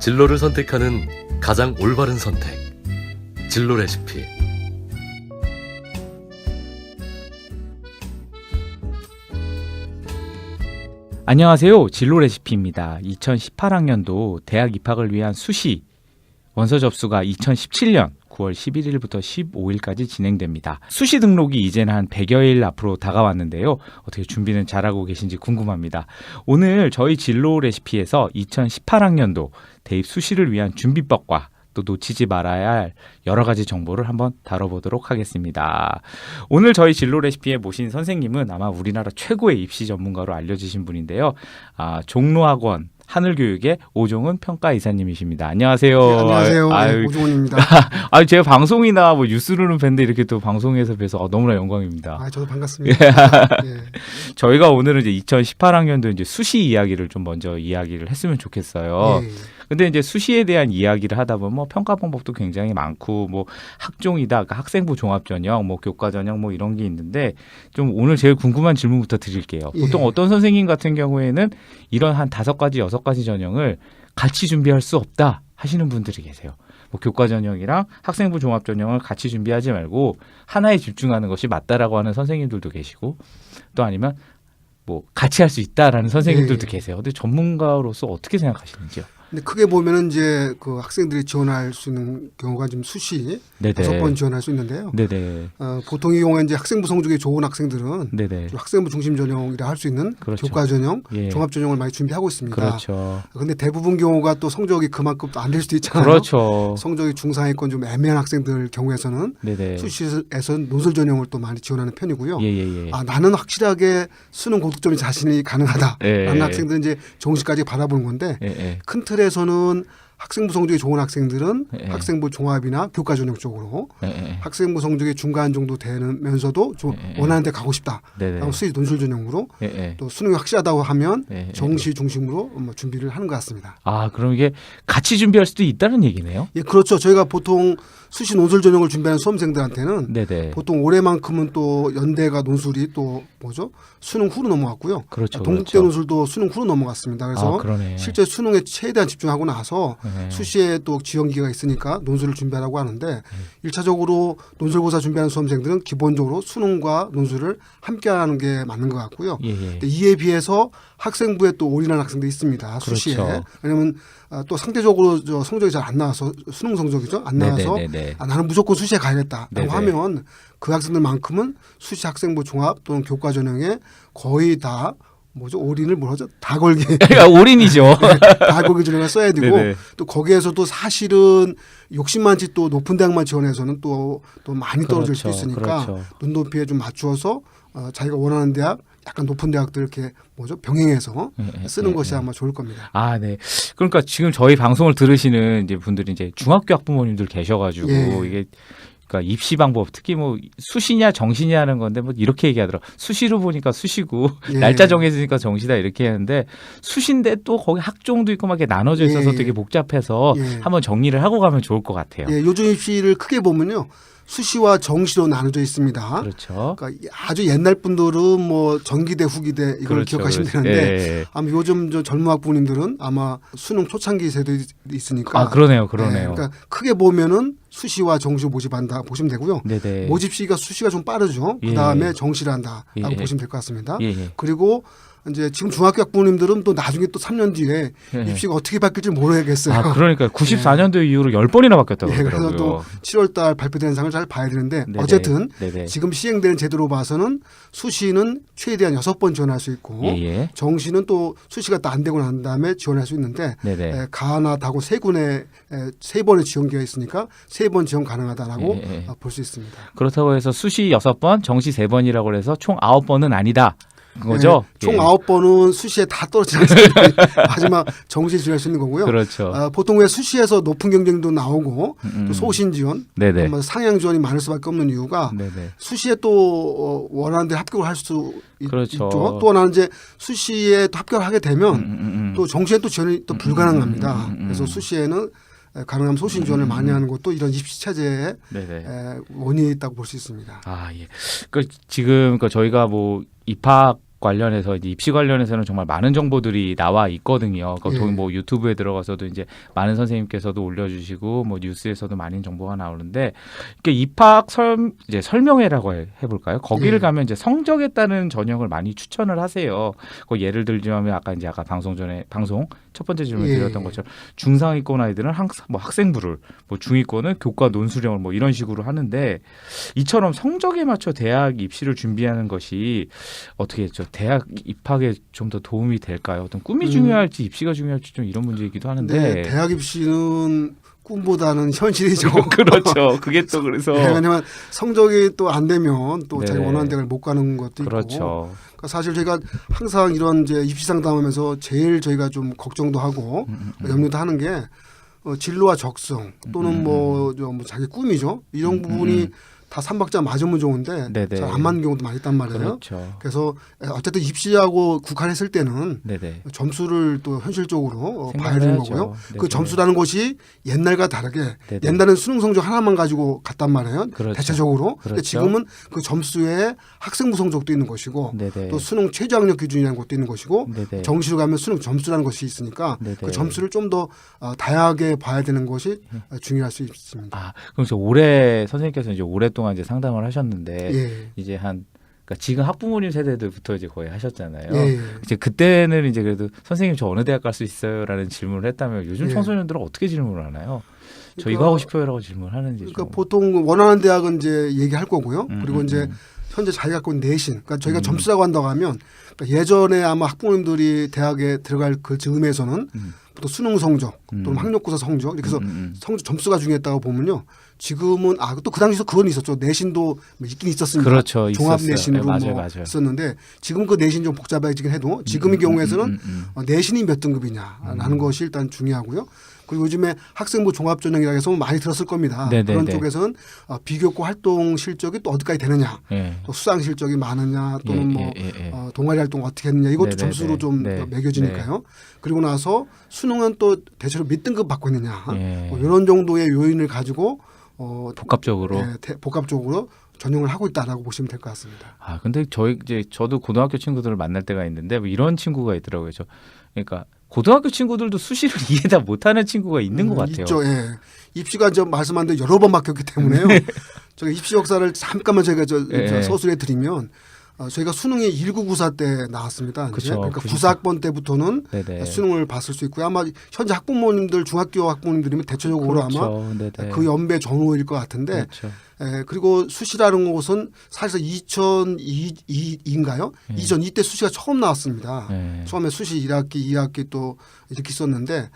진로를 선택하는 가장 올바른 선택. 진로 레시피. 안녕하세요. 진로 레시피입니다. 2018학년도 대학 입학을 위한 수시 원서 접수가 2017년 9월 11일부터 15일까지 진행됩니다. 수시 등록이 이제는 한 100여일 앞으로 다가왔는데요. 어떻게 준비는 잘하고 계신지 궁금합니다. 오늘 저희 진로 레시피에서 2018학년도 대입 수시를 위한 준비법과 또 놓치지 말아야 할 여러 가지 정보를 한번 다뤄보도록 하겠습니다. 오늘 저희 진로 레시피에 모신 선생님은 아마 우리나라 최고의 입시 전문가로 알려지신 분인데요. 종로학원 하늘교육의 오종훈 평가이사님이십니다. 안녕하세요. 네, 안녕하세요. 오종훈입니다. 제가 방송이나 뭐 뉴스루는 뵀는데 이렇게 또 방송에서 뵈서 너무나 영광입니다. 저도 반갑습니다. 예. 저희가 오늘은 이제 2018학년도 이제 수시 이야기를 좀 먼저 이야기를 했으면 좋겠어요. 예. 근데 이제 수시에 대한 이야기를 하다 보면 뭐 평가 방법도 굉장히 많고 뭐 학종이다, 그러니까 학생부 종합 전형, 뭐 교과 전형 뭐 이런 게 있는데 좀 오늘 제일 궁금한 질문부터 드릴게요. 보통 예. 어떤 선생님 같은 경우에는 이런 한 5가지, 6가지 전형을 같이 준비할 수 없다 하시는 분들이 계세요. 뭐 교과 전형이랑 학생부 종합 전형을 같이 준비하지 말고 하나에 집중하는 것이 맞다라고 하는 선생님들도 계시고 또 아니면 뭐 같이 할 수 있다라는 선생님들도 예. 계세요. 근데 전문가로서 어떻게 생각하시는지요? 근데 크게 보면은 이제 그 학생들이 지원할 수 있는 경우가 좀 수시 네네. 5번 지원할 수 있는데요. 네네. 보통의 경우에 이제 학생부 성적이 좋은 학생들은 네네. 좀 학생부 중심 전형이라 할 수 있는 그렇죠. 교과 전형, 예. 종합 전형을 많이 준비하고 있습니다. 그렇죠. 근데 대부분 경우가 또 성적이 그만큼 또 안 될 수도 있잖아요. 그렇죠. 성적이 중상위권 좀 애매한 학생들 경우에서는 네네. 수시에서 논술 전형을 또 많이 지원하는 편이고요. 예예예. 나는 확실하게 수능 고득점이 자신이 가능하다라는 예. 학생들은 이제 정시까지 바라보는 건데 예예. 큰 틀에서는 학생부 성적이 좋은 학생들은 예. 학생부 종합이나 교과 전형 쪽으로 예예. 학생부 성적이 중간 정도 되면서도 좀 예. 원하는 데 가고 싶다. 네네. 수시 논술 전형으로 예예. 또 수능이 확실하다고 하면 예. 정시 중심으로 준비를 하는 것 같습니다. 그럼 이게 같이 준비할 수도 있다는 얘기네요. 예, 그렇죠. 저희가 보통 수시 논술 전형을 준비하는 수험생들한테는 네네. 보통 올해만큼은 또 연대가 논술이 또 수능 후로 넘어갔고요. 그렇죠. 동국대 그렇죠. 논술도 수능 후로 넘어갔습니다. 그래서 그러네. 실제 수능에 최대한 집중하고 나서 네. 수시에 또 지원기가 있으니까 논술을 준비하라고 하는데 1차적으로 논술고사 준비하는 수험생들은 기본적으로 수능과 논술을 함께하는 게 맞는 것 같고요. 예예. 근데 이에 비해서 학생부에 또 올인하는 학생도 있습니다. 수시에. 그렇죠. 왜냐하면 또 상대적으로 성적이 잘 안 나와서 수능 성적이죠. 안 나와서 네네네네. 나는 무조건 수시에 가야겠다라고 네네. 하면 그 학생들만큼은 수시 학생부 종합 또는 교과 전형에 거의 다 올인을 다 걸기 올인이죠. 다 걸기 전형을 써야 되고 네네. 또 거기에서도 사실은 욕심 많지 또 높은 대학만 지원해서는 또 많이 떨어질 수도 그렇죠. 있으니까 그렇죠. 눈높이에 좀 맞추어서 자기가 원하는 대학 약간 높은 대학들 이렇게 병행해서 쓰는 것이 아마 좋을 겁니다. 네. 그러니까 지금 저희 방송을 들으시는 이제 분들이 이제 중학교 학부모님들 계셔가지고 예. 이게 그러니까 입시 방법 특히 뭐 수시냐 정시냐 하는 건데 뭐 이렇게 얘기하더라고. 수시로 보니까 수시고 예. 날짜 정해지니까 정시다 이렇게 하는데 수시인데 또 거기 학종도 있고 막 이렇게 나눠져 있어서 예. 되게 복잡해서 예. 한번 정리를 하고 가면 좋을 것 같아요. 예, 요즘 입시를 크게 보면요. 수시와 정시로 나눠져 있습니다. 그렇죠. 그러니까 아주 옛날 분들은 뭐 전기대 후기대 이걸 그렇죠. 기억하시면 그렇죠. 되는데 예. 아마 요즘 젊은 학부모님들은 아마 수능 초창기 세대 있으니까 그러네요. 그러니까 크게 보면은 수시와 정시 모집한다 보시면 되고요. 네네. 모집 시기가 수시가 좀 빠르죠. 예. 그다음에 정시를 한다라고 예. 보시면 될 것 같습니다. 예. 그리고 이제 지금 중학교 학부모님들은 또 나중에 또 3년 뒤에 예. 입시가 어떻게 바뀔지 모르겠어요. 그러니까 94년도 이후로 10번이나 바뀌었다고 예, 그래서 그러더라고요. 또 7월 달 발표되는 상을 잘 봐야 되는데 네네. 어쨌든 네네. 지금 시행되는 제도로 봐서는 수시는 최대한 6번 지원할 수 있고 예. 정시는 또 수시가 또 안 되고 난 다음에 지원할 수 있는데 네네. 가나 다고 세 번의 지원기가 있으니까 3번 지원 가능하다라고 예. 볼 수 있습니다. 그렇다고 해서 수시 6번, 정시 3번이라고 해서 총 9번은 아니다. 그거죠? 총 예. 9번은 수시에 다 떨어지는 학생들이 마지막 정시에 지원할 수 있는 거고요. 그렇죠. 보통 왜 수시에서 높은 경쟁도 나오고 또 소신 지원, 네네. 한번 상향 지원이 많을 수밖에 없는 이유가 네네. 수시에 또 원하는 데 합격을 할 수 그렇죠. 있죠. 또 하나는 이제 수시에 또 합격을 하게 되면 또 정시에 또 지원이 또 불가능합니다. 그래서 수시에는 가능하면 소신 지원을 많이 하는 것도 이런 입시 체제의 네네. 원인이 있다고 볼 수 있습니다. 예. 지금 저희가 뭐 입학 관련해서 이제 입시 관련해서는 정말 많은 정보들이 나와 있거든요. 예. 뭐 유튜브에 들어가서도 이제 많은 선생님께서도 올려주시고 뭐 뉴스에서도 많은 정보가 나오는데 이게 입학 이제 설명회라고 해볼까요? 거기를 예. 가면 이제 성적에 따른 전형을 많이 추천을 하세요. 예를 들자면 아까 방송 전에 첫 번째 질문 예. 드렸던 것처럼 중상위권 아이들은 항상 뭐 학생부를, 뭐 중위권은 교과 논술형을 뭐 이런 식으로 하는데 이처럼 성적에 맞춰 대학 입시를 준비하는 것이 어떻게 했죠? 대학 입학에 좀 더 도움이 될까요? 어떤 꿈이 중요할지 입시가 중요할지 좀 이런 문제이기도 하는데. 네, 대학 입시는 꿈보다는 현실이죠. 그렇죠. 그게 또 그래서. 네, 왜냐하면 성적이 또 안 되면 또 네. 자기가 원하는 대학을 못 가는 것도 있고. 그렇죠. 그러니까 사실 저희가 항상 이런 이제 입시 상담하면서 제일 저희가 좀 걱정도 하고 염려도 하는 게 진로와 적성 또는 뭐 자기 꿈이죠. 이런 부분이 다 삼박자 맞으면 좋은데 네네. 잘 안 맞는 경우도 많이 있단 말이에요. 그렇죠. 그래서 어쨌든 입시하고 국한했을 때는 네네. 점수를 또 현실적으로 봐야 생각을 되는 해야죠. 거고요. 네네. 그 점수라는 것이 옛날과 다르게 네네. 옛날에는 수능 성적 하나만 가지고 갔단 말이에요. 그렇죠. 대체적으로. 근데 그렇죠. 지금은 그 점수에 학생부 성적도 있는 것이고 네네. 또 수능 최저학력 기준이라는 것도 있는 것이고 네네. 정시로 가면 수능 점수라는 것이 있으니까 네네. 그 점수를 좀 더 다양하게 봐야 되는 것이 중요할 수 있습니다. 아, 그럼 올해 선생님께서 이제 오랫동안 이제 상담을 하셨는데 예. 이제 그러니까 지금 학부모님 세대들부터 이제 거의 하셨잖아요. 예. 이제 그때는 이제 그래도 선생님 저 어느 대학 갈 수 있어요라는 질문을 했다면 요즘 예. 청소년들은 어떻게 질문을 하나요? 저 그러니까- 이거 하고 싶어요라고 질문하는지 그러니까 좀. 보통 원하는 대학은 이제 얘기할 거고요. 그리고 이제 음. 현재 자기가 갖고 있는 내신, 그러니까 저희가 점수라고 한다고 하면 그러니까 예전에 아마 학부모님들이 대학에 들어갈 그 즈음에서는 보통 수능 성적 또는 학력고사 성적 이렇게 해서 성적 점수가 중요했다고 보면요. 지금은 또 그 당시에도 그건 있었죠. 내신도 있긴 있었습니다. 그렇죠. 종합 있었어요. 내신으로 네, 뭐 맞아요. 있었는데 지금 그 내신 좀 복잡해지긴 해도 지금의 경우에서는 내신이 몇 등급이냐라는 것이 일단 중요하고요. 그리고 요즘에 학생부 종합전형이라고 해서 많이 들었을 겁니다. 네네네. 그런 쪽에서는 비교과 활동 실적이 또 어디까지 되느냐, 예. 또 수상 실적이 많으냐, 또는 뭐 예. 동아리 활동 어떻게 했느냐 이것도 네네네. 점수로 좀 네. 매겨지니까요. 그리고 나서 수능은 또 대체로 몇 등급 받고 있느냐, 예. 뭐 이런 정도의 요인을 가지고 복합적으로. 복합적으로 전형을 하고 있다라고 보시면 될 것 같습니다. 아, 근데 저도 고등학교 친구들을 만날 때가 있는데 뭐 이런 친구가 있더라고요. 그러니까 고등학교 친구들도 수시를 이해 다 못하는 친구가 있는 것 같아요. 있죠. 예. 입시가 저 말씀한 대로 여러 번 바뀌었기 때문에요. 저희 입시 역사를 잠깐만 저희가 예. 서술해 드리면 저희가 수능이 1994 때 나왔습니다. 이제. 그쵸. 그러니까 94학번 때부터는 네네. 수능을 봤을 수 있고요. 아마 현재 학부모님들 중학교 학부모님들이면 대체적으로 아마 그렇죠. 네네. 그 연배 전후일 것 같은데 그렇죠. 그리고 수시라는 것은 사실상 2002인가요? 2002 때 수시가 처음 나왔습니다. 네. 처음에 수시 1학기, 2학기 또 이렇게 있었는데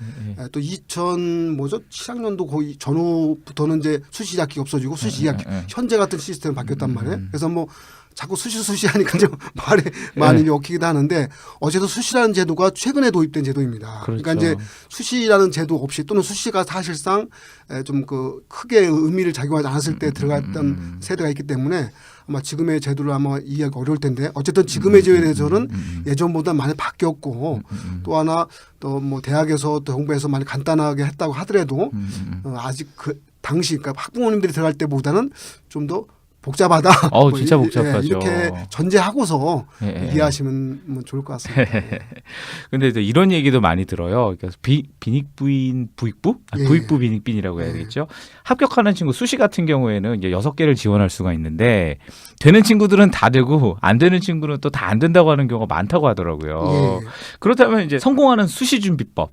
또 7학년도 거의 전후부터는 이제 수시 1학기가 없어지고 수시 2학기 현재 같은 시스템 바뀌었단 말이에요. 그래서 뭐 자꾸 수시 하니까 좀 말이 많이 엮이기도 하는데 어제도 수시라는 제도가 최근에 도입된 제도입니다. 그렇죠. 그러니까 이제 수시라는 제도 없이 또는 수시가 사실상 좀 그 크게 의미를 작용하지 않았을 때 들어갔던 세대가 있기 때문에 아마 지금의 제도를 아마 이해하기 어려울 텐데 어쨌든 지금의 제도에 대해서는 예전보다 많이 바뀌었고 또 하나 또 뭐 대학에서 또 공부해서 많이 간단하게 했다고 하더라도 아직 그 당시 그러니까 학부모님들이 들어갈 때보다는 좀 더 복잡하다. 진짜 복잡하죠. 이렇게 전제하고서 예. 이해하시면 좋을 것 같습니다. 근데 이제 이런 얘기도 많이 들어요. 그래서 비닉부인 부익부? 예. 부익부 비닉빈이라고 해야 되겠죠. 합격하는 친구 수시 같은 경우에는 이제 6개를 지원할 수가 있는데 되는 친구들은 다 되고 안 되는 친구는 또 다 안 된다고 하는 경우가 많다고 하더라고요. 예. 그렇다면 이제 성공하는 수시 준비법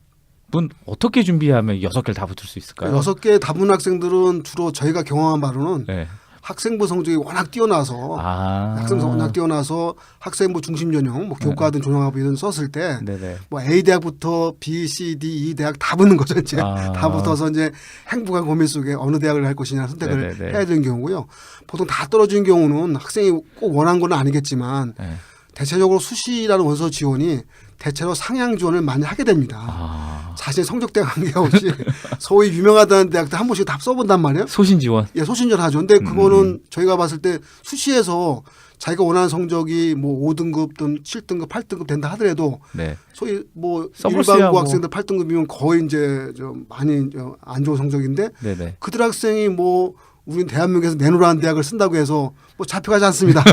은 어떻게 준비하면 6개를 다 붙을 수 있을까요? 6개 다분 학생들은 주로 저희가 경험한 바로는 네. 학생부 성적이 워낙 뛰어나서 학생부 워낙 뛰어나서 학생부 중심 전형, 뭐 교과든 종합 이런 썼을 때 네네. 뭐 A 대학부터 B, C, D, E 대학 다 붙는 거죠. 이제 다 붙어서 이제 행복한 고민 속에 어느 대학을 갈 것이냐 선택을 네네네. 해야 되는 경우고요. 보통 다 떨어진 경우는 학생이 꼭 원한 건 아니겠지만 네. 대체적으로 수시라는 원서 지원이 대체로 상향 지원을 많이 하게 됩니다. 자신의 성적대와 관계없이 소위 유명하다는 대학들 한 번씩 다 써본단 말이에요. 소신 지원. 예, 소신전 하죠. 근데 그거는 저희가 봤을 때 수시에서 자기가 원하는 성적이 뭐 5등급 또는 7등급, 8등급 된다 하더라도 네. 소위 뭐 서브스야 일반고 뭐. 학생들 8등급이면 거의 이제 좀 많이 안 좋은 성적인데 네네. 그들 학생이 뭐 우리는 대한민국에서 내놓으라는 대학을 쓴다고 해서 뭐 잡혀가지 않습니다.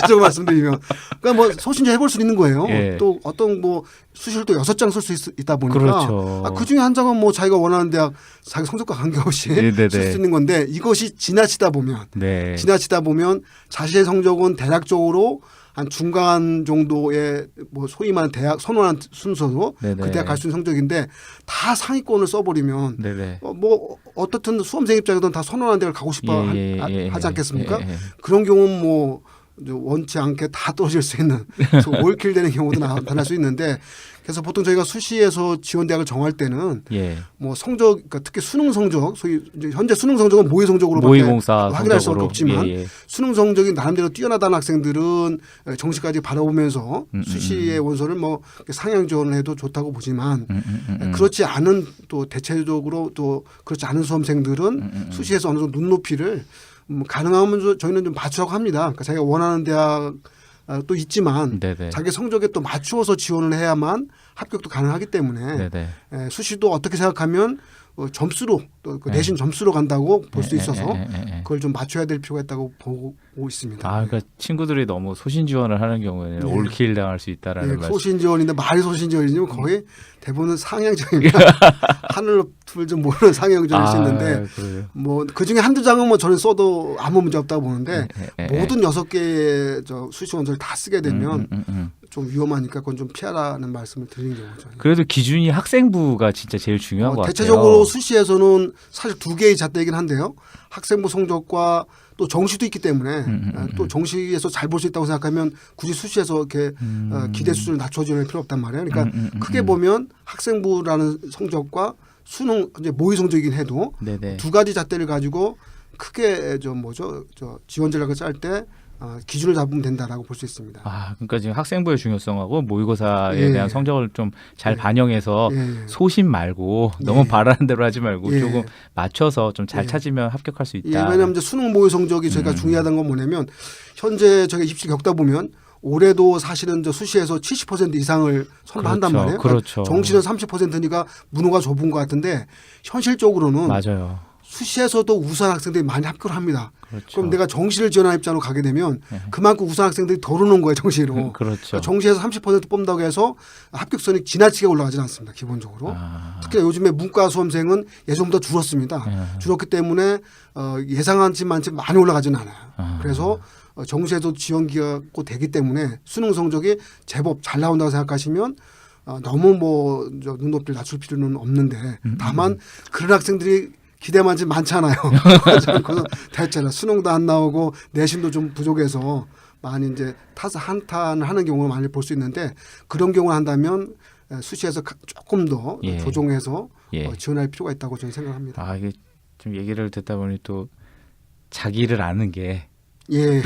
구체적으로 말씀드리면, 그러니까 뭐 소신자 해볼 수 있는 거예요. 예. 또 어떤 뭐 수시를 또 6장 쓸 수 있다 보니까 그렇죠. 그 중에 한 장은 뭐 자기가 원하는 대학 자기 성적과 관계없이 네네네. 쓸 수 있는 건데 이것이 지나치다 보면 네. 자신의 성적은 대략적으로 한 중간 정도의 뭐 소위 말하는 대학 선호하는 순서로 네네. 그 대학 갈 수 있는 성적인데 다 상위권을 써버리면 네네. 뭐 어떻든 수험생 입장에서는 다 선호하는 대학을 가고 싶어 하지 않겠습니까? 그런 경우는 뭐 원치 않게 다 떨어질 수 있는 올킬 되는 경우도 나타날 수 있는데 그래서 보통 저희가 수시에서 지원 대학을 정할 때는 예. 뭐 성적 그러니까 특히 수능 성적 소위 이제 현재 수능 성적은 모의 성적으로밖에 모의공사 확인할 수가 성적으로. 없지만 예. 수능 성적이 나름대로 뛰어나다는 학생들은 정시까지 바라보면서 수시의 원서를 뭐 상향 지원을 해도 좋다고 보지만 그렇지 않은 또 대체적으로 또 그렇지 않은 수험생들은 수시에서 어느 정도 눈높이를 가능하면 저희는 좀 맞추라고 합니다. 그러니까 자기가 원하는 대학 또 있지만 네네. 자기 성적에 또 맞추어서 지원을 해야만 합격도 가능하기 때문에 네네. 수시도 어떻게 생각하면 점수로 또 그 내신 점수로 간다고 볼 수 있어서 그걸 좀 맞춰야 될 필요가 있다고 보고 있습니다. 아, 그러니까 친구들이 너무 소신 지원을 하는 경우에는 네. 올킬 당할 수 있다라는 말씀. 소신 지원인데 말이 소신 지원이지만 거의 대부분은 상향적입니다. 하늘로 둘 좀 모르는 상향적일 수 있는데 그래요. 뭐 그 중에 한두 장은 뭐 저는 써도 아무 문제 없다고 보는데 모든 6개의 저 수시 원서를 다 쓰게 되면 좀 위험하니까 그건 좀 피하라는 말씀을 드리는 경우죠. 그래도 기준이 학생부가 진짜 제일 중요한 것 같아요. 대체적으로 수시에서는 사실 2개의 잣대이긴 한데요. 학생부 성적과 또 정시도 있기 때문에 또 정시에서 잘 볼 수 있다고 생각하면 굳이 수시에서 이렇게 기대 수준을 낮춰줄 필요 없단 말이에요. 그러니까 크게 보면 학생부라는 성적과 수능 이제 모의 성적이긴 해도 네네. 두 가지 잣대를 가지고 크게 저 지원 전략을 짤 때 기준을 잡으면 된다라고 볼 수 있습니다. 아, 그러니까 지금 학생부의 중요성하고 모의고사에 예. 대한 성적을 좀 잘 반영해서 예. 소신 말고 너무 바라는 대로 하지 말고 예. 조금 맞춰서 좀 잘 예. 찾으면 합격할 수 예, 있다. 왜냐하면 이제 수능 모의 성적이 저희가 중요하다는 건 뭐냐면 현재 저희가 입시 겪다 보면 올해도 사실은 저 수시에서 70% 이상을 선발한단 그렇죠. 말이에요. 그렇죠. 정시는 30%니까 문호가 좁은 것 같은데 현실적으로는 맞아요. 수시에서도 우수한 학생들이 많이 합격을 합니다. 그렇죠. 그럼 내가 정시를 지원한 입장으로 가게 되면 그만큼 우수한 학생들이 덜 오는 거예요, 정시로. 그렇죠. 정시에서 30% 뽑는다고 해서 합격선이 지나치게 올라가지는 않습니다, 기본적으로. 특히 요즘에 문과 수험생은 예전보다 줄었습니다. 줄었기 때문에 예상하지 많이 올라가지는 않아요. 그래서 정시에도 지원기가 곧 되기 때문에 수능 성적이 제법 잘 나온다고 생각하시면 너무 뭐 눈높이를 낮출 필요는 없는데 다만 그런 학생들이 기대만지 많잖아요. 그래서 대체로 수능도 안 나오고 내신도 좀 부족해서 많이 이제 타서 한탄을 하는 경우를 많이 볼 수 있는데 그런 경우를 한다면 수시에서 조금 더 예. 조정해서 예. 지원할 필요가 있다고 저는 생각합니다. 아, 이게 좀 얘기를 듣다 보니 또 자기를 아는 게 예.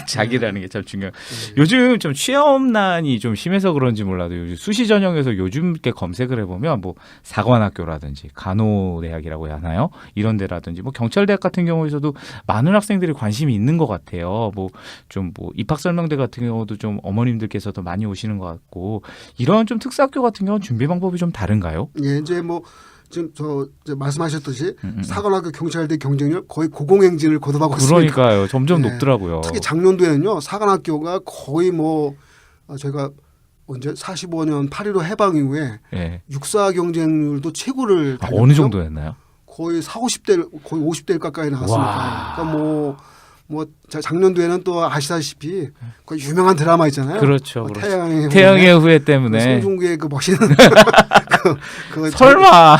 자기를 아는 게 참 중요해요. 요즘 좀 취업난이 좀 심해서 그런지 몰라도 요즘 수시 전형에서 요즘 게 검색을 해보면 뭐 사관학교라든지 간호대학이라고 해야 하나요? 이런 데라든지 뭐 경찰대학 같은 경우에서도 많은 학생들이 관심이 있는 것 같아요. 뭐 좀 뭐 입학설명대 같은 경우도 좀 어머님들께서도 많이 오시는 것 같고 이런 좀 특수학교 같은 경우는 준비 방법이 좀 다른가요? 예, 이제 뭐 지금 이제 말씀하셨듯이 사관학교 경찰대 경쟁률 거의 고공행진을 거듭하고 있습니다. 그러니까요. 점점 네. 높더라고요. 특히 작년도에는요 사관학교가 거의 뭐 저희가 언제 45년 8.15 해방 이후에 예. 육사 경쟁률도 최고를 아, 달렸죠. 어느 정도였나요? 거의 40, 50대 거의 50대 가까이 나왔으니까. 와. 그러니까 뭐 작년도에는 또 아시다시피 그 유명한 드라마 있잖아요. 그렇죠. 뭐 그렇죠. 태양의 태양의 후예 때문에 송중기의 그 멋있는 그 설마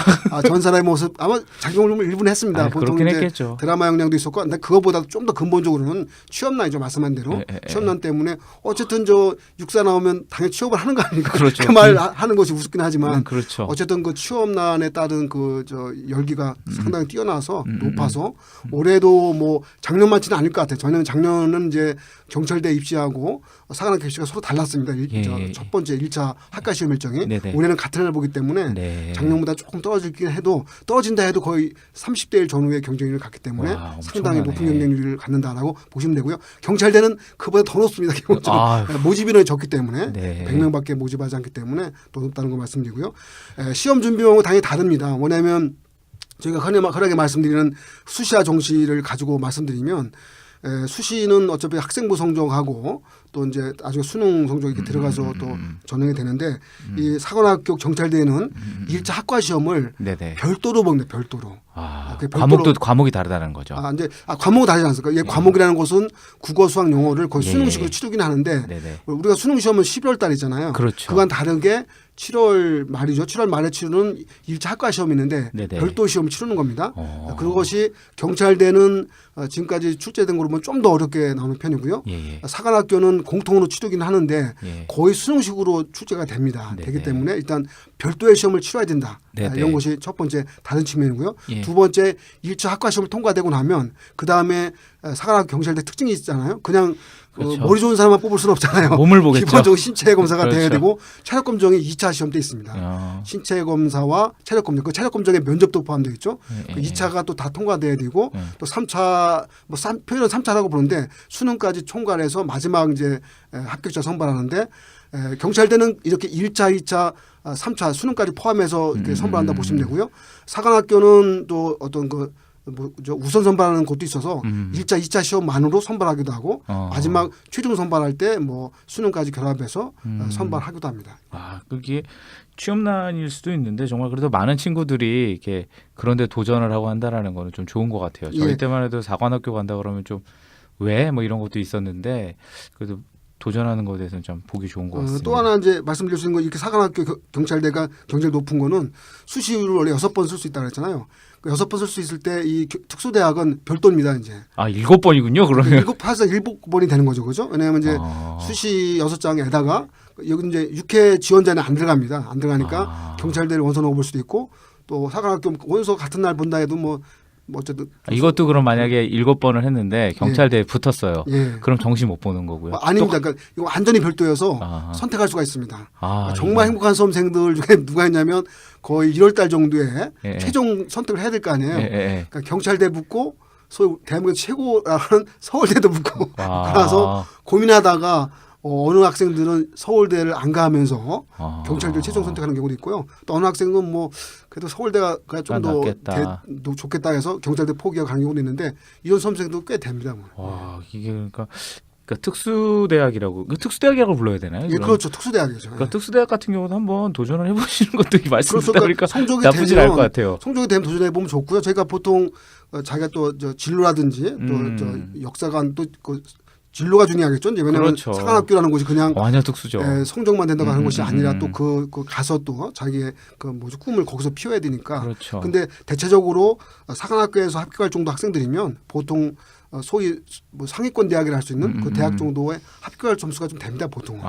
전사의 모습 아마 작용을 일부는 했습니다. 보통 그렇긴 이제 했겠죠. 드라마 영향도 있었고, 근데 그거보다 좀 더 근본적으로는 취업난이죠. 말씀한 대로 취업난 때문에 어쨌든 저 육사 나오면 당연히 취업을 하는 거 아닙니까? 그렇죠. 그 말 하는 것이 우습긴 하지만 그렇죠. 어쨌든 그 취업난에 따른 그 저 열기가 상당히 뛰어나서 높아서 올해도 뭐 작년만치는 아닐 것 같아요. 작년은 이제 경찰대 입시하고 사관학교 입시가 서로 달랐습니다. 첫 번째 1차 학과 시험 일정이 네네. 올해는 같은 날 보기 때문에 네. 작년보다 조금 떨어지긴 해도 떨어진다 해도 거의 30대 1 전후의 경쟁률을 갖기 때문에 와, 상당히 높은 엄청나네. 경쟁률을 갖는다라고 보시면 되고요. 경찰대는 그보다 더 높습니다. 기본적으로 모집 인원이 적기 때문에 네. 100명밖에 모집하지 않기 때문에 더 높다는 거 말씀드리고요. 시험 준비하고 당연히 다릅니다. 뭐냐면 저희가 흔하게 말씀드리는 수시와 정시를 가지고 말씀드리면 수시는 어차피 학생부 성적하고 또 이제 나중에 수능 성적이 이렇게 들어가서 또 전형이 되는데 이 사관학교 경찰대는 1차 학과 시험을 네네. 별도로 봅니다. 별도로. 아, 그 과목도 과목이 다르다는 거죠. 이제 과목은 다르지 않습니까? 이 과목이라는 것은 국어, 수학, 영어를 거의 예. 수능식으로 치르긴 하는데 네네. 우리가 수능 시험은 11월 달이잖아요. 그렇죠. 그건 다르게 7월 말이죠. 7월 말에 치르는 1차 학과 시험이 있는데 네네. 별도 시험을 치르는 겁니다. 그것이 경찰대는 지금까지 출제된 거로 보면 좀 더 어렵게 나오는 편이고요. 예. 사관학교는 공통으로 치르긴 하는데 예. 거의 수능식으로 출제가 됩니다. 네네. 되기 때문에 일단 별도의 시험을 치러야 된다. 네네. 이런 것이 첫 번째 다른 측면이고요. 예. 두 번째 1차 학과 시험을 통과되고 나면 그다음에 사관학교 경찰대 특징이 있잖아요. 그냥 그렇죠. 머리 좋은 사람만 뽑을 수는 없잖아요. 몸을 보겠죠. 기본적으로 신체 검사가 그렇죠. 돼야 되고 체력 검정이 2차 시험 때 있습니다. 신체 검사와 체력 검정. 그 체력 검정에 면접도 포함되어 있죠. 예. 그 2차가 또 다 통과돼야 되고 예. 또 3차 표현은 3차라고 부르는데 수능까지 총괄해서 마지막 이제 합격자 선발하는데 경찰대는 이렇게 1차, 2차, 3차 수능까지 포함해서 이렇게 선발한다 보시면 되고요. 사관학교는 또 어떤 우선 선발하는 것도 있어서 1차, 2차 시험만으로 선발하기도 하고 마지막 최종 선발할 때 수능까지 결합해서 선발하기도 합니다. 그게 취업난일 수도 있는데 정말 그래도 많은 친구들이 이렇게 그런데 도전을 하고 한다라는 거는 좀 좋은 것 같아요. 저희 예. 때만 해도 사관학교 간다 그러면 좀 왜 이런 것도 있었는데 그래도 도전하는 것에 대해서는 좀 보기 좋은 것 같습니다. 또 하나 이제 말씀드릴 수 있는 건 이렇게 사관학교 경찰대가 경쟁 높은 거는 수시를 원래 6번 쓸 수 있다고 했잖아요. 6번 쓸 수 있을 때 이 특수대학은 별도입니다. 이제 7번이군요. 그러면 사실상 7번이 되는 거죠, 그죠? 왜냐하면 이제 수시 6장에다가 여기 이제 육회 지원자는 안 들어갑니다. 안 들어가니까 경찰대를 원서 넣어볼 수도 있고 또 사관학교 원서 같은 날 본다 해도 어쨌든 이것도 그럼 만약에 7번을 했는데 경찰대에 붙었어요. 예. 그럼 정시 못 보는 거고요. 아닙니다. 그러니까 이거 완전히 별도여서 선택할 수가 있습니다. 정말 이거. 행복한 수험생들 중에 누가 있냐면 거의 1월 달 정도에 예. 최종 선택을 해야 될 거 아니에요. 예. 그러니까 경찰대 붙고 소위 대한민국 최고라는 서울대도 붙고 그래서 고민하다가 어느 학생들은 서울대를 안 가면서 경찰대 최종 선택하는 경우도 있고요. 또 어느 학생은 그래도 서울대가 좀 더 좋겠다 해서 경찰대 포기하고 가는 경우도 있는데 이런 수험생도 꽤 됩니다. 이게 그러니까 특수대학이라고 특수대학이라고 불러야 되나요? 예, 그렇죠. 특수대학이죠. 그러니까 특수대학 같은 경우도 한번 도전을 해보시는 것도 말씀드리다 보니까 성적이 나쁘진 않을 것 같아요. 성적이 되면 도전해 보면 좋고요. 저희가 보통 자기가 또 진로라든지 또 역사관 또 진로가 중요하겠죠. 왜냐하면 그렇죠. 사관학교라는 곳이 그냥 완전 특수죠. 성적만 된다고 하는 것이 아니라 또 그 가서 또 자기의 꿈을 거기서 피워야 되니까. 그렇죠. 근데 대체적으로 사관학교에서 합격할 정도 학생들이면 보통 소위 상위권 대학이라 할 수 있는 그 대학 정도의 합격할 점수가 좀 됩니다. 보통.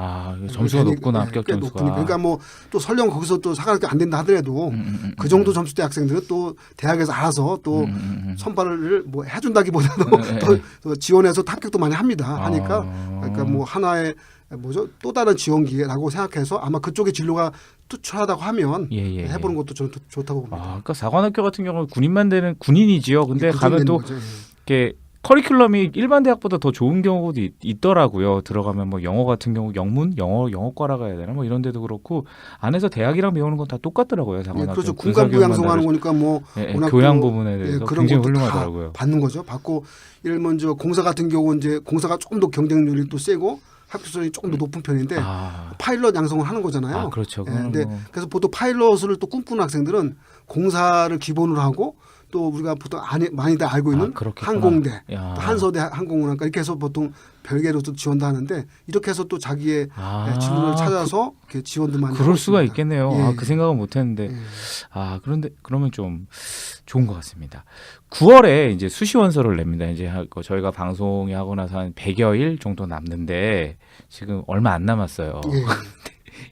점수가 높구나. 합격 꽤 점수가. 높으니까. 그러니까 또 설령 거기서 또 사관학교 안 된다 하더라도 그 정도 점수대 학생들은 또 대학에서 알아서 또 선발을 해준다기보다도 또 지원해서 합격도 많이 합니다. 하니까 그러니까 하나의 또 다른 지원기라고 생각해서 아마 그쪽의 진로가 투철하다고 하면 해보는 것도 저는 좋다고 봅니다. 그러니까 사관학교 같은 경우는 군인만 되는 군인이지요. 근데 가면 또 이렇게 커리큘럼이 일반 대학보다 더 좋은 경우도 있더라고요. 들어가면 영어 같은 경우 영어과라고 해야 되나 이런 데도 그렇고 안에서 대학이랑 배우는 건 다 똑같더라고요. 사관학교. 그렇죠. 군간부 양성하는 거니까 워낙 교양 부분에 대해서 굉장히 훌륭하더라고요. 받는 거죠. 받고 예를 들면 공사 같은 경우 이제 공사가 조금 더 경쟁률이 또 세고 합격선이 조금 더 높은 편인데 파일럿 양성을 하는 거잖아요. 그렇죠. 근데 그래서 보통 파일럿을 또 꿈꾸는 학생들은 공사를 기본으로 하고 또 우리가 보통 많이들 알고 있는 항공대, 또 한서대 항공운항과 이렇게 해서 보통 별개로 또 지원도 하는데 이렇게 해서 또 자기의 진로를 찾아서 이렇게 지원도 많이 그럴 수가 있겠네요. 예. 그 생각은 못했는데 그런데 그러면 좀 좋은 것 같습니다. 9월에 이제 수시 원서를 냅니다. 이제 저희가 방송이 하고 나서 한 100여일 정도 남는데 지금 얼마 안 남았어요. 예.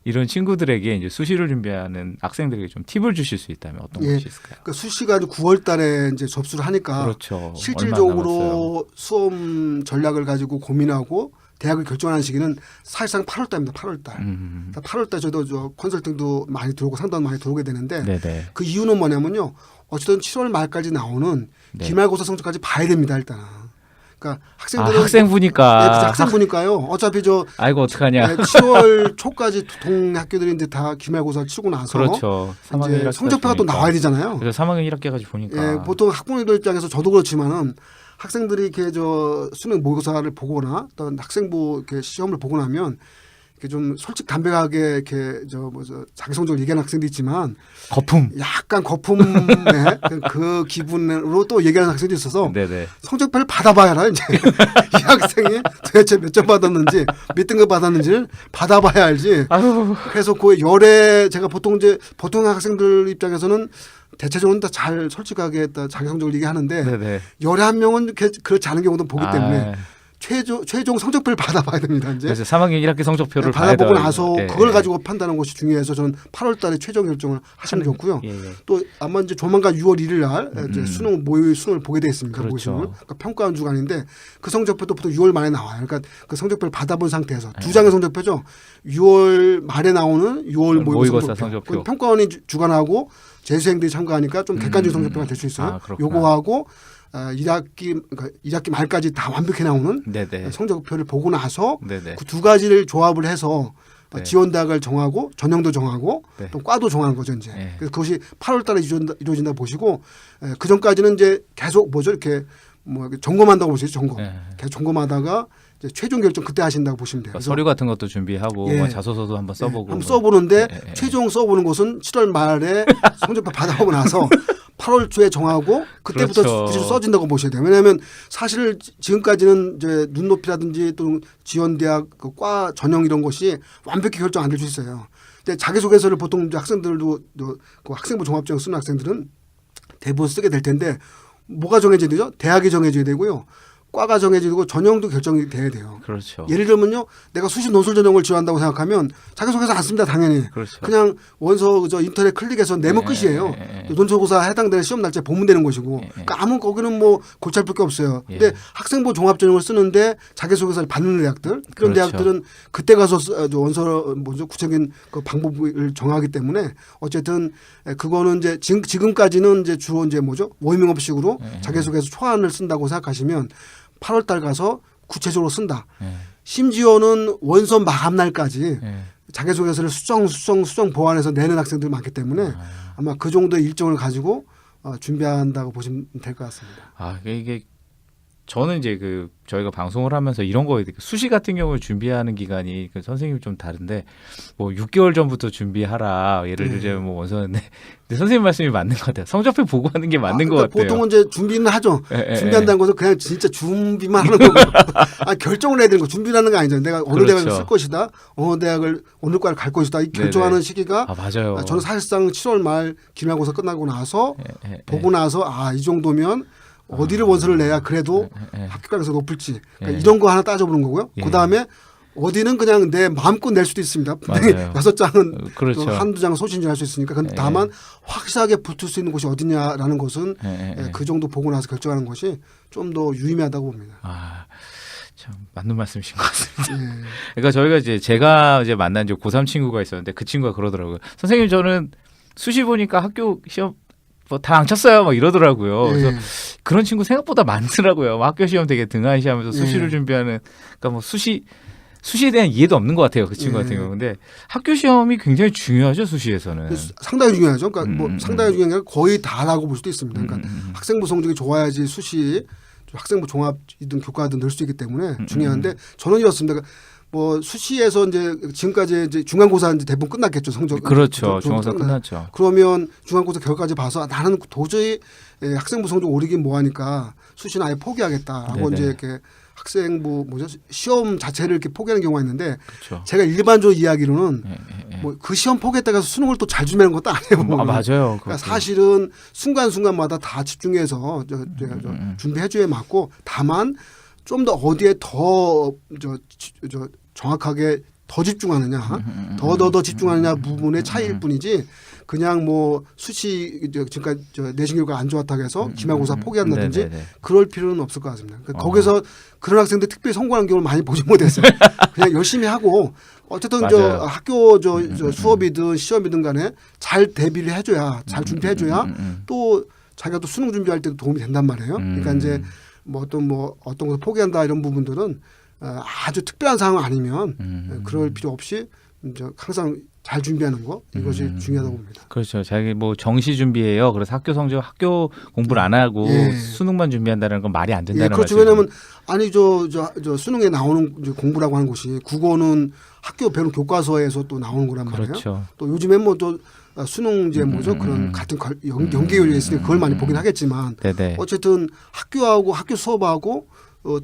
이런 친구들에게 이제 수시를 준비하는 학생들에게 좀 팁을 주실 수 있다면 어떤 것이 있을까요? 그러니까 수시가 9월달에 이제 접수를 하니까 그렇죠. 실질적으로 수험 전략을 가지고 고민하고 대학을 결정하는 시기는 사실상 8월달입니다. 8월달. 8월달 저도 컨설팅도 많이 들어오고 상담도 많이 들어오게 되는데 그 이유는 뭐냐면요. 어쨌든 7월 말까지 나오는 기말고사 성적까지 봐야 됩니다. 일단은. 그러니까 학생들은 학생부니까. 학생부니까요. 어차피 아이고 어떡하냐. 7월 초까지 동학교들이 이제 다 기말고사 치고 나서 그렇죠. 이제 성적표가 또 나와야 되잖아요. 그래서 3학년 1학기까지 보니까. 보통 학부모들 입장에서 저도 그렇지만은 학생들이 이렇게 저 수능 모의고사를 보거나 어떤 학생부 이렇게 시험을 보고 나면 이렇게 좀 솔직 담백하게 이렇게 저 자기 성적을 얘기하는 학생도 있지만 거품. 약간 거품의 그 기분으로 또 얘기하는 학생도 있어서 네네. 성적표를 받아봐야 알아 이제 이 학생이 도대체 몇 점 받았는지 몇 등급 받았는지를 받아봐야 알지. 아유. 그래서 그 열에 제가 보통 학생들 입장에서는 대체적으로 다 잘 솔직하게 다 자기 성적을 얘기하는데 네네. 열에 한 명은 그렇지 않은 경우도 보기 때문에 아, 최종 성적표를 받아봐야 됩니다. 이제 그래서 3학년 1학기 성적표를 받아보고 봐야 나서 돼요. 그걸 가지고 판단하는 것이 중요해서 저는 8월달에 최종 결정을 하시면 좋고요. 예, 예. 또 아마 이제 조만간 6월 1일 날 이제 수능을 보게 돼 있습니다. 그렇죠. 모의수능을. 그러니까 평가원 주간인데 그 성적표도 보통 6월 말에 나와요. 그러니까 그 성적표를 받아본 상태에서 두 장의 성적표죠. 6월 말에 나오는 6월 모의고사 성적표. 성적표. 평가원이 주관하고 재수생들이 참가하니까 좀 객관적인 성적표가 될 수 있어요. 아, 그렇구나. 요거하고 1학기 말까지 다 완벽히 나오는 네네. 성적표를 보고 나서 네네. 그 두 가지를 조합을 해서 네. 지원대학을 정하고 전형도 정하고 네. 또 과도 정하는 거죠 이제. 네. 그래서 그것이 8월달에 이루어진다 보시고 그 전까지는 이제 계속 이렇게 뭐 점검한다고 보시죠. 점검. 네. 계속 점검하다가 이제 최종 결정 그때 하신다고 보시면 돼요. 그러니까 서류 같은 것도 준비하고 예. 뭐 자소서도 한번 써보고. 한번 써보는데 예. 최종 써보는 것은 7월 말에 성적표 받아보고 나서 8월 초에 정하고 그때부터 그렇죠. 구체적으로 써진다고 보셔야 돼요. 왜냐하면 사실 지금까지는 이제 눈높이라든지 또 지원대학 그 과 전형 이런 것이 완벽히 결정 안 될 수 있어요. 근데 자기소개서를 보통 이제 학생들도 그 학생부 종합전형 쓰는 학생들은 대부분 쓰게 될 텐데 뭐가 정해져야 되죠? 대학이 정해져야 되고요. 과가 정해지고 전형도 결정이 돼야 돼요. 그렇죠. 예를 들면요, 내가 수시 논술 전형을 지원한다고 생각하면 자기소개서 안 씁니다, 당연히. 그렇죠. 그냥 원서 인터넷 클릭해서 내면 끝이에요. 논술고사 해당되는 시험 날짜에 보면 되는 것이고, 그러니까 아무 거기는 뭐 골치할 게 없어요. 근데 학생부 종합 전형을 쓰는데 자기소개서를 받는 대학들, 그런 그렇죠. 대학들은 그때 가서 원서 구체적인 그 방법을 정하기 때문에 어쨌든 그거는 이제 지금까지는 이제 주로 이제 워밍업식으로 자기소개서 초안을 쓴다고 생각하시면 8월 달 가서 구체적으로 쓴다. 심지어는 원서 마감 날까지 자기소개서를 수정 보완해서 내는 학생들이 많기 때문에 아마 그 정도의 일정을 가지고 준비한다고 보시면 될 것 같습니다. 아, 이게 저는 이제 그 저희가 방송을 하면서 이런 거에 수시 같은 경우를 준비하는 기간이 그 선생님이 좀 다른데 뭐 6개월 전부터 준비하라 예를 들자면 뭐 원서인데 근데 선생님 말씀이 맞는 것 같아요. 성적표 보고 하는 게 맞는 것 그러니까 같아요. 보통은 이제 준비는 하죠. 준비한다는 것은 그냥 진짜 준비만 하는 거고 결정을 해야 되는 거. 준비라는 거 아니죠. 내가 어느 그렇죠. 대학을 쓸 것이다. 어느 과를 갈 것이다. 이 결정하는 시기가 맞아요. 저는 사실상 7월 말 기말고사 끝나고 나서 보고 나서 이 정도면 어디를 원서를 내야 그래도 합격가능성이 높을지 이런 거 하나 따져보는 거고요. 그다음에 어디는 그냥 내 마음껏 낼 수도 있습니다. 맞아요. 6장은 그렇죠. 한두 장은 소신질할 수 있으니까. 근데 다만 확실하게 붙을 수 있는 곳이 어디냐라는 것은 그 정도 보고 나서 결정하는 것이 좀 더 유의미하다고 봅니다. 참 맞는 말씀이신 것 같습니다. 예. 그러니까 저희가 제가 만난 고3 친구가 있었는데 그 친구가 그러더라고요. 선생님 저는 수시 보니까 학교 시험 뭐 다 안 쳤어요. 막 이러더라고요. 그래서 그런 친구 생각보다 많더라고요. 학교 시험 되게 등한시하면서 수시를 준비하는 그러니까 뭐 수시에 대한 이해도 없는 것 같아요. 그 친구 같은 경우. 근데 학교 시험이 굉장히 중요하죠. 수시에서는. 상당히 중요하죠. 그러니까 뭐 상당히 중요한 게 거의 다라고 볼 수도 있습니다. 그러니까 학생부 성적이 좋아야지 수시 학생부 종합이든 교과든 넣을 수 있기 때문에 중요한데 저는 이렇습니다. 그러니까 뭐 수시에서 이제 지금까지 이제 중간고사 이제 대부분 끝났겠죠. 성적. 그렇죠. 중간고사 끝났죠. 그러면 중간고사 결과까지 봐서 나는 도저히 학생부 성적 오르긴 뭐하니까 수시는 아예 포기하겠다라고 이제 이렇게 학생부 시험 자체를 이렇게 포기하는 경우가 있는데 그렇죠. 제가 일반적으로 이야기로는 뭐 그 시험 포기했다가 수능을 또 잘 준비하는 것도 아니에요. 맞아요. 그러니까 사실은 순간순간마다 다 집중해서 준비해줘야 맞고 다만 좀 더 어디에 더 정확하게 더 집중하느냐, 더 집중하느냐 부분의 차이일 뿐이지 그냥 뭐 수시 지금까지 내신 결과 안 좋았다고 해서 기말고사 포기한다든지 그럴 필요는 없을 것 같습니다. 그러니까 거기서 그런 학생들 특별히 성공하는 경우를 많이 보지 못했어요. 그냥 열심히 하고 어쨌든 학교 수업이든 시험이든 간에 잘 대비를 해줘야 잘 준비해줘야 또 자기가 또 수능 준비할 때도 도움이 된단 말이에요. 그러니까 이제 어떤 것을 포기한다 이런 부분들은 아주 특별한 상황 아니면 그럴 필요 없이 이제 항상 잘 준비하는 거 이것이 중요하다고 봅니다. 그렇죠. 자기 뭐 정시 준비해요. 그래서 학교 성적 학교 공부를 안 하고 예. 수능만 준비한다는 건 말이 안 예, 된다는 그렇죠. 말씀이죠. 왜냐하면 아니 저 수능에 나오는 이제 공부라고 하는 것이 국어는 학교 배우는 교과서에서 또 나오는 거란 말이에요. 그렇죠. 또 요즘엔 뭐 또 수능제 뭐죠 그런 같은 연계교육이 있으니 그걸 많이 보긴 하겠지만 네네. 어쨌든 학교하고 학교 수업하고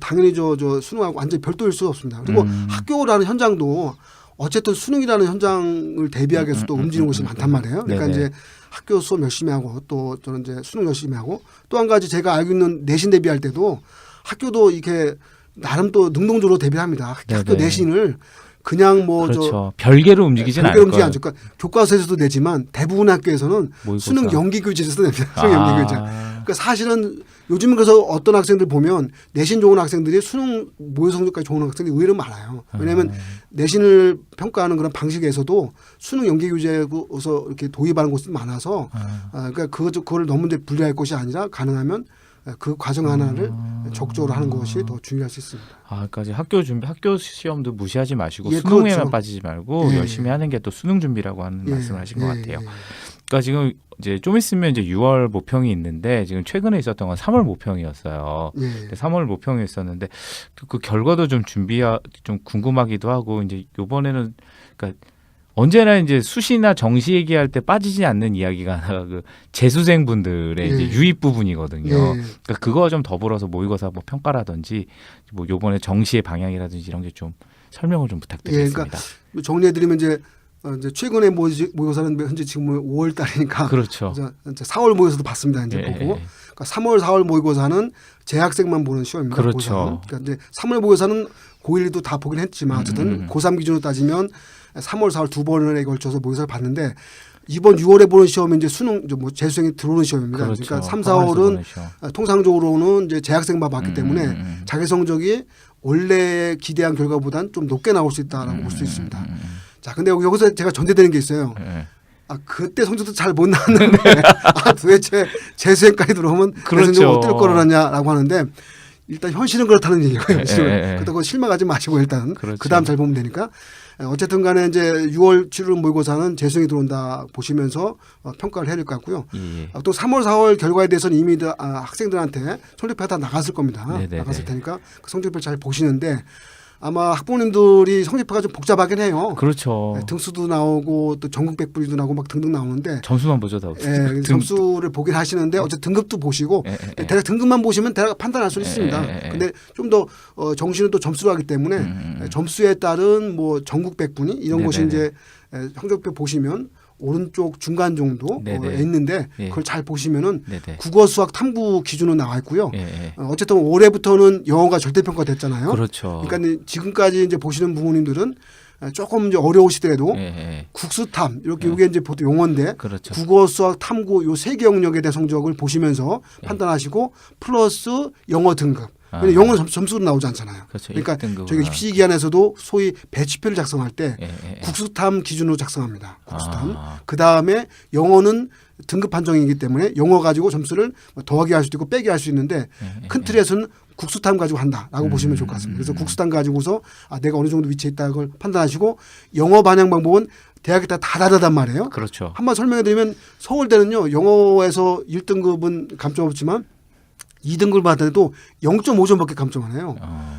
당연히 저 수능하고 완전히 별도일 수 없습니다. 그리고 학교라는 현장도 어쨌든 수능이라는 현장을 대비하기 위해서 또 움직이는 곳이 많단 말이에요. 그러니까 네네. 이제 학교 수업 열심히 하고 또 저는 이제 수능 열심히 하고 또 한 가지 제가 알고 있는 내신 대비할 때도 학교도 이렇게 나름 또 능동적으로 대비합니다. 학교 네네. 내신을 그냥 뭐 그렇죠. 별개로 움직이진 않을 별개로 움직이지 거예요. 않죠. 그러니까 교과서에서도 내지만 대부분 학교에서는 모의고사. 수능 연기 교재에서도 냅니다. 수능 연기 교재. 아, 그러니까 사실은 요즘은 그래서 어떤 학생들 보면 내신 좋은 학생들이 수능 모의 성적까지 좋은 학생들이 의외로 많아요. 왜냐하면 내신을 평가하는 그런 방식에서도 수능 연계 교재에서 이렇게 도입하는 곳이 많아서 그러니까 그거를 너무 이제 분리할 것이 아니라 가능하면 그 과정 하나를 적극적으로 하는 것이 더 중요할 수 있습니다. 아, 그러니까 학교 준비, 학교 시험도 무시하지 마시고 예, 수능에만 그렇죠. 빠지지 말고 예. 열심히 하는 게 또 수능 준비라고 하는 말씀을 하신 것 같아요. 예. 그러니까 지금 이제 좀 있으면 이제 6월 모평이 있는데 지금 최근에 있었던 건 3월 모평이었어요. 예. 근데 3월 모평이 있었는데 그 결과도 좀 좀 궁금하기도 하고 이제 요번에는 그러니까 언제나 이제 수시나 정시 얘기할 때 빠지지 않는 이야기가 하나가 그 재수생분들의 이제 예. 유입 부분이거든요. 예. 그러니까 그거 좀 더불어서 모의고사 뭐 평가라든지 뭐 요번에 정시의 방향이라든지 이런 게 좀 설명을 좀 부탁드리겠습니다. 정리해드리면 이제 최근에 모의고사는 현재 지금 5월 달이니까 그렇죠. 이제 4월 모의고사도 봤습니다. 이제 예, 보고 예. 그러니까 3월, 4월 모의고사는 재학생만 보는 시험입니다. 그렇죠. 고3는. 그러니까 이제 3월 모의고사는 고1도 다 보긴 했지만 어쨌든 고3 기준으로 따지면 3월, 4월 두 번에 걸쳐서 모의고사를 봤는데 이번 6월에 보는 시험이 이제 수능 뭐 재수생이 들어오는 시험입니다. 그렇죠. 그러니까 3, 4월은 통상적으로는 이제 재학생만 봤기 때문에 자기 성적이 원래 기대한 결과보다는 좀 높게 나올 수 있다라고 볼 수 있습니다. 자, 근데 여기서 제가 전제되는 게 있어요. 예. 그때 성적도 잘 못 나왔는데 도대체 재수생까지 들어오면 그렇죠. 내 성적 어떨 거라냐라고 하는데 일단 현실은 그렇다는 얘기고요. 예. 그렇다고 실망하지 마시고 일단 그렇죠. 그다음 잘 보면 되니까 어쨌든 간에 이제 6월 7월 모의고사는 재수생이 들어온다 보시면서 평가를 해야 될 것 같고요. 예. 또 3월 4월 결과에 대해서는 이미 학생들한테 성적표가 다 나갔을 겁니다. 네네네. 나갔을 테니까 그 성적표 잘 보시는데 아마 학부모님들이 성적표가 좀 복잡하긴 해요. 그렇죠. 등수도 나오고 또 전국 백분위도 나오고 막 등등 나오는데 점수만 보죠, 다. 점수를 보긴 하시는데 어쨌든 등급도 보시고 대략 등급만 보시면 대략 판단할 수 있습니다. 근데 좀 더 정시는 또 점수로 하기 때문에 점수에 따른 뭐 전국 백분위 이런 것이 이제 성적표 보시면 오른쪽 중간 정도 있는데 그걸 잘 보시면은 국어 수학 탐구 기준은 나와 있고요. 어쨌든 올해부터는 영어가 절대평가 됐잖아요. 그렇죠. 그러니까 지금까지 이제 보시는 부모님들은 조금 이제 어려우시더라도 국수탐 이렇게 이게 이제 보통 용어인데 그렇죠. 국어 수학 탐구 요 세 개 영역에 대한 성적을 보시면서 판단하시고 플러스 영어 등급. 왜냐면 영어는 점수로 나오지 않잖아요. 그렇죠. 그러니까 저희가 입시 기관에서도 소위 배치표를 작성할 때 국수탐 기준으로 작성합니다. 국수탐. 그 다음에 영어는 등급 판정이기 때문에 영어 가지고 점수를 더하기 할 수도 있고 빼기 할 수 있는데 큰 틀에서는 국수탐 가지고 한다라고 보시면 좋을 것 같습니다. 그래서 국수탐 가지고서 내가 어느 정도 위치에 있다는 걸 판단하시고 영어 반영 방법은 대학에 다 다르단 말이에요. 그렇죠. 한번 설명해 드리면 서울대는요. 영어에서 1등급은 감점 없지만 2등급을 받아도 0.5점밖에 감점 안 해요.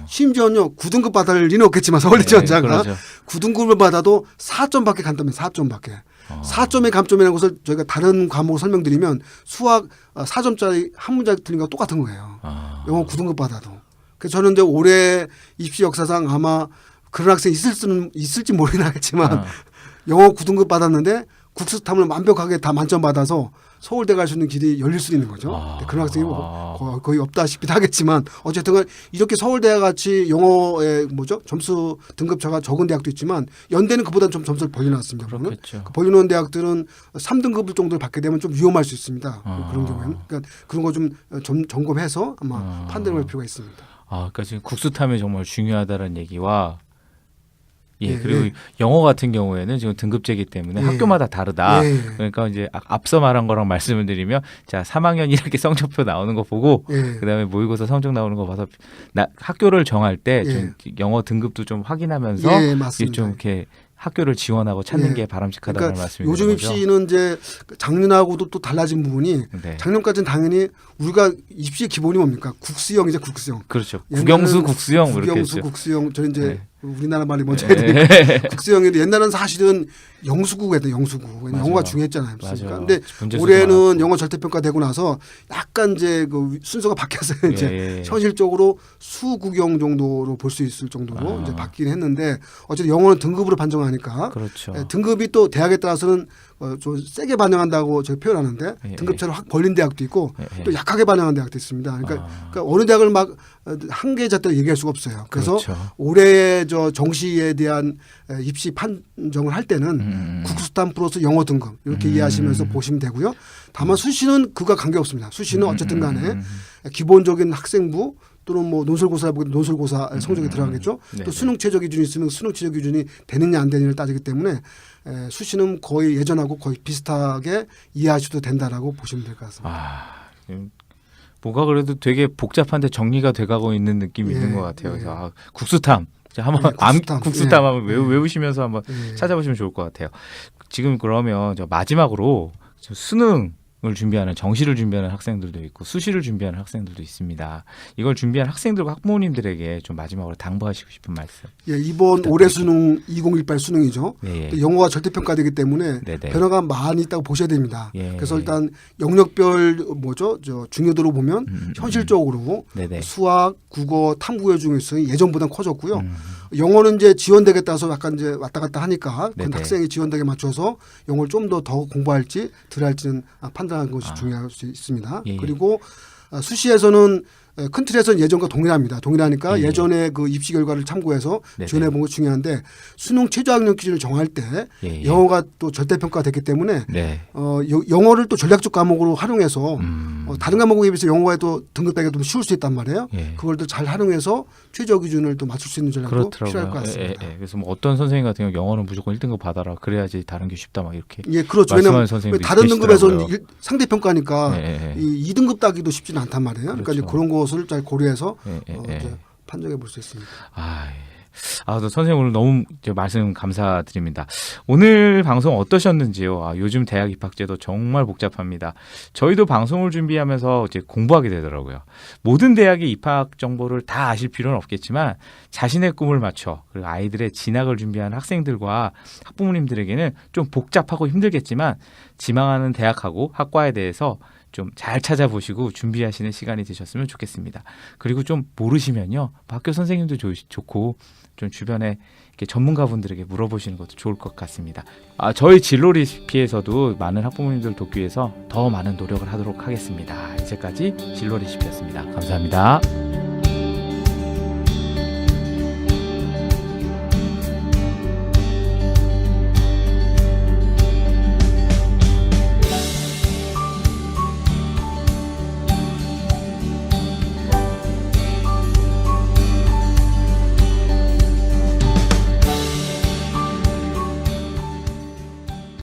심지어는요. 9등급 받을 리는 없겠지만 서울대 지원자가 그렇죠. 9등급을 받아도 4점밖에 감점해요. 4점밖에. 4점의 감점이라는 것을 저희가 다른 과목을 설명드리면 수학 4점짜리 한 문장 틀린 거 똑같은 거예요. 영어 9등급 받아도. 그래서 저는 이제 올해 입시 역사상 아마 그런 학생이 있을지 모르긴 하겠지만 영어 9등급 받았는데 국수탐을 완벽하게 다 만점 받아서 서울대 갈 수 있는 길이 열릴 수 있는 거죠. 그런 학생이 거의 없다시피 하겠지만 어쨌든 이렇게 서울대와 같이 영어의 점수 등급차가 적은 대학도 있지만 연대는 그보다 좀 점수를 벌려놨습니다. 그렇겠죠. 벌려놓은 대학들은 3등급 정도를 받게 되면 좀 위험할 수 있습니다. 그런 경우에는. 그러니까 그런 거 좀 점검해서 아마 판단할 필요가 있습니다. 그러니까 지금 국수탐이 정말 중요하다는 얘기와 그리고 영어 같은 경우에는 지금 등급제이기 때문에 학교마다 다르다. 그러니까 이제 앞서 말한 거랑 말씀을 드리면 자 3학년 이렇게 성적표 나오는 거 보고 그다음에 모의고사 성적 나오는 거 봐서 학교를 정할 때 좀 영어 등급도 좀 확인하면서 맞습니다. 좀 이렇게 학교를 지원하고 찾는 예. 게 바람직하다는 그러니까 말씀이죠. 요즘 입시는 이제 작년하고도 또 달라진 부분이 네. 작년까지는 당연히 우리가 입시의 기본이 뭡니까? 국수형이죠, 국수형. 그렇죠. 옛날에는 국영수, 국수형 뭐 이렇게 국영수, 했죠. 국수형. 저는 이제 네. 우리나라 말이 먼저 해야 되니까 국수형인데 옛날에는 사실은 영수국이었던 영수국. 맞아요. 영어가 중요했잖아요. 그러니까. 맞아요. 근데 문제 올해는 수가 영어 절대평가 되고 나서 약간 이제 그 순서가 바뀌었어요. 이제 예. 현실적으로 수국영 정도로 볼 수 있을 정도로 아. 이제 바뀌긴 했는데 어쨌든 영어는 등급으로 판정하니까 그렇죠. 등급이 또 대학에 따라서는 좀 세게 반영한다고 저희 표현하는데 예. 등급차를 확 벌린 대학도 있고 예. 또 약하게 반영한 대학도 있습니다. 그러니까, 아. 그러니까 어느 대학을 막 한계잣대로 얘기할 수가 없어요. 그래서 그렇죠. 올해 저 정시에 대한 입시 판정을 할 때는 국수탄 플러스 영어 등급 이렇게 이해하시면서 보시면 되고요. 다만 수시는 그가 관계없습니다. 수시는 어쨌든 간에 기본적인 학생부 또는 뭐 논술고사 보기 논술고사 성적이 들어가겠죠. 네, 또 네. 수능 최저 기준이 있으면 수능 최저 기준이 되느냐 안 되느냐를 따지기 때문에 수시는 거의 예전하고 거의 비슷하게 이해하셔도 된다라고 보시면 될 것 같습니다. 뭐가 그래도 되게 복잡한데 정리가 돼가고 있는 느낌이 예, 있는 것 같아요. 예. 그래서 한번 예, 국수탐. 국수탐 예. 한번 외우시면서 한번 예. 찾아보시면 좋을 것 같아요. 지금 그러면 저 마지막으로 저 수능을 준비하는 정시를 준비하는 학생들도 있고 수시를 준비하는 학생들도 있습니다. 이걸 준비한 학생들과 학부모님들에게 좀 마지막으로 당부하시고 싶은 말씀. 예, 이번 올해 수능 2018 수능이죠. 예. 또 영어가 절대평가되기 때문에 네네. 변화가 많이 있다고 보셔야 됩니다. 예. 그래서 일단 영역별 뭐죠? 저 중요도로 보면 현실적으로 네네. 수학, 국어, 탐구의 중요성이 예전보다 커졌고요. 음. 영어는 이제 지원되게 따라서 약간 이제 왔다 갔다 하니까 그 네네. 학생이 지원되게 맞춰서 영어를 좀 더 공부할지 덜 할지는 판단하는 것이 중요할 수 있습니다. 예. 그리고 수시에서는 큰 틀에서는 예전과 동일합니다. 동일하니까 예. 예전에 그 입시 결과를 참고해서 네네. 지원해 본 거 중요한데 수능 최저학력 기준을 정할 때 예. 영어가 또 절대평가됐기 때문에 네. 영어를 또 전략적 과목으로 활용해서 음. 다른 과목에 비해서 영어에 또 등급대가 좀 쉬울 수 있단 말이에요. 예. 그걸 또 잘 활용해서 최저 기준을 또 맞출 수 있는 전략도 그렇더라고요. 필요할 것 같습니다. 예. 그래서 뭐 어떤 선생님 같은 경우 영어는 무조건 1등급 받아라. 그래야지 다른 게 쉽다 막 이렇게. 예, 그렇죠. 말씀하는 왜냐하면 선생님도 다른 등급에서는 계시더라고요. 상대평가니까 예. 이 2등급 따기도 쉽지는 않단 말이에요. 그러니까 이제 그렇죠. 그런 것을 잘 고려해서 예. 이제 판정해 볼 수 있습니다. 또 선생님 오늘 너무 이제 말씀 감사드립니다. 오늘 방송 어떠셨는지요? 요즘 대학 입학제도 정말 복잡합니다. 저희도 방송을 준비하면서 이제 공부하게 되더라고요. 모든 대학의 입학 정보를 다 아실 필요는 없겠지만 자신의 꿈을 맞춰 그리고 아이들의 진학을 준비하는 학생들과 학부모님들에게는 좀 복잡하고 힘들겠지만 지망하는 대학하고 학과에 대해서 좀 잘 찾아보시고 준비하시는 시간이 되셨으면 좋겠습니다. 그리고 좀 모르시면요. 학교 선생님도 좋고 좀 주변에 이렇게 전문가분들에게 물어보시는 것도 좋을 것 같습니다. 저희 진로 레시피에서도 많은 학부모님들 돕기 위해서 더 많은 노력을 하도록 하겠습니다. 이제까지 진로 레시피였습니다. 감사합니다.